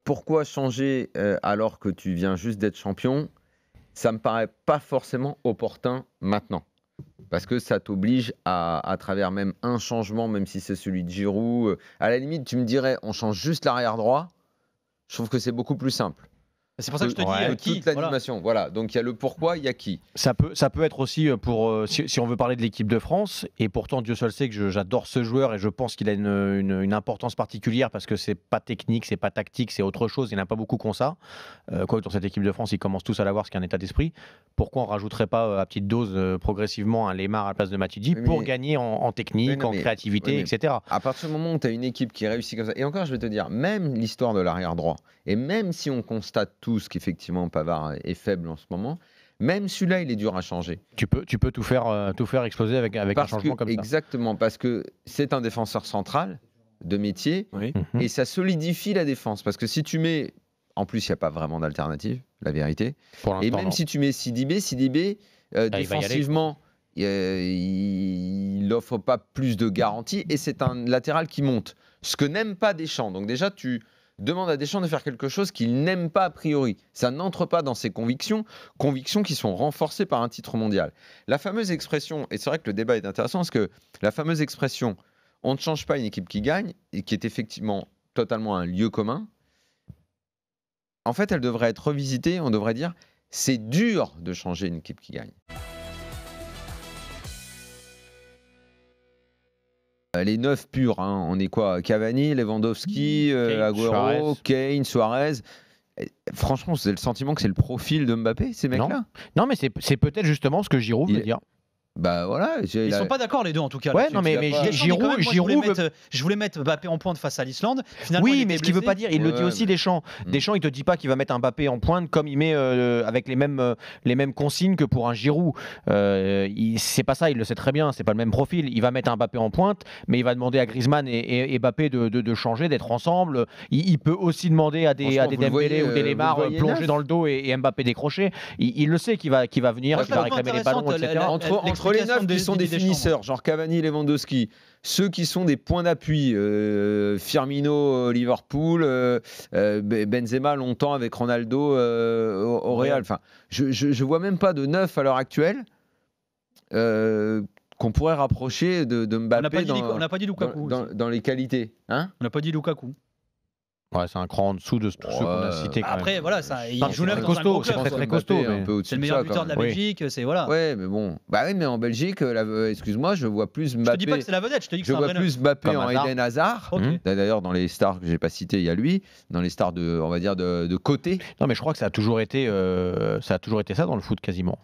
pourquoi changer alors que tu viens juste d'être champion? Ça me paraît pas forcément opportun maintenant. Parce que ça t'oblige à travers même un changement, même si c'est celui de Giroud. À la limite, tu me dirais, on change juste l'arrière droit. Je trouve que c'est beaucoup plus simple. C'est pour ça que je te dis qui. Toute l'animation. Voilà. Donc il y a le pourquoi, il y a qui. Ça peut être aussi pour si on veut parler de l'équipe de France, et pourtant Dieu seul sait que j'adore ce joueur et je pense qu'il a une importance particulière parce que c'est pas technique, c'est pas tactique, c'est autre chose. Il n'y en a pas beaucoup qui ont ça. Quoi, dans cette équipe de France, ils commencent tous à l'avoir, ce qui est un état d'esprit. Pourquoi on rajouterait pas à petite dose progressivement un Lemar à la place de Matuidi pour gagner en technique, en créativité, etc. À partir du moment où tu as une équipe qui réussit comme ça, et encore je vais te dire, même l'histoire de l'arrière droit, et même si on constate tous qu'effectivement Pavard est faible en ce moment, même celui-là, il est dur à changer. Tu peux tout faire exploser avec un changement comme ça. Exactement, parce que c'est un défenseur central de métier, et ça solidifie la défense. Parce que si tu mets... En plus, il n'y a pas vraiment d'alternative, la vérité. Et même si tu mets Sidibé, défensivement, il n'offre pas plus de garanties, et c'est un latéral qui monte. Ce que n'aime pas Deschamps. Donc déjà, tu demande à Deschamps de faire quelque chose qu'il n'aime pas a priori. Ça n'entre pas dans ses convictions qui sont renforcées par un titre mondial. La fameuse expression, et c'est vrai que le débat est intéressant, parce que la fameuse expression « on ne change pas une équipe qui gagne », et qui est effectivement totalement un lieu commun, en fait, elle devrait être revisitée, on devrait dire « c'est dur de changer une équipe qui gagne ». Les 9 purs, hein. On est quoi? Cavani, Lewandowski, Agüero, Kane, Suarez. Franchement, c'est le sentiment que c'est le profil de Mbappé, ces mecs-là? Non, mais c'est peut-être justement ce que Giroud veut dire. Bah voilà, ils sont pas d'accord les deux en tout cas. Ouais, non mais Giroud, je voulais mettre Mbappé en pointe face à l'Islande. Oui, mais ce qu'il veut pas dire, il le dit aussi Deschamps. Deschamps, il te dit pas qu'il va mettre un Mbappé en pointe comme il met avec les mêmes consignes que pour un Giroud. C'est pas ça, il le sait très bien. C'est pas le même profil. Il va mettre un Mbappé en pointe, mais il va demander à Griezmann et Mbappé de changer, d'être ensemble. Il peut aussi aussi à des Dembélé ou des Lemar plonger dans le dos et Mbappé décrocher. Il le sait qu'il va venir, qu'il va réclamer les ballons, etc. Entre les 9 qui sont des finisseurs, genre Cavani, Lewandowski, ceux qui sont des points d'appui, Firmino, Liverpool, Benzema longtemps avec Ronaldo au Real. Enfin, je vois même pas de 9 à l'heure actuelle qu'on pourrait rapprocher de Mbappé on n'a pas dit Lukaku dans les qualités. Hein, on n'a pas dit Lukaku. Ouais, c'est un cran en dessous de tous ceux qu'on a cités. Après, voilà, il joue très costaud, c'est très costaud. C'est le meilleur buteur de la Belgique, c'est voilà. Ouais, mais bon, bah oui, mais en Belgique, excuse-moi, je vois plus Mbappé. Je te dis pas que c'est la vedette, je te dis que c'est un vrai. Je vois plus Mbappé en Eden Hazard. D'ailleurs, dans les stars que j'ai pas citées, il y a lui. Dans les stars on va dire de côté. Non, mais je crois que ça a toujours été ça dans le foot quasiment.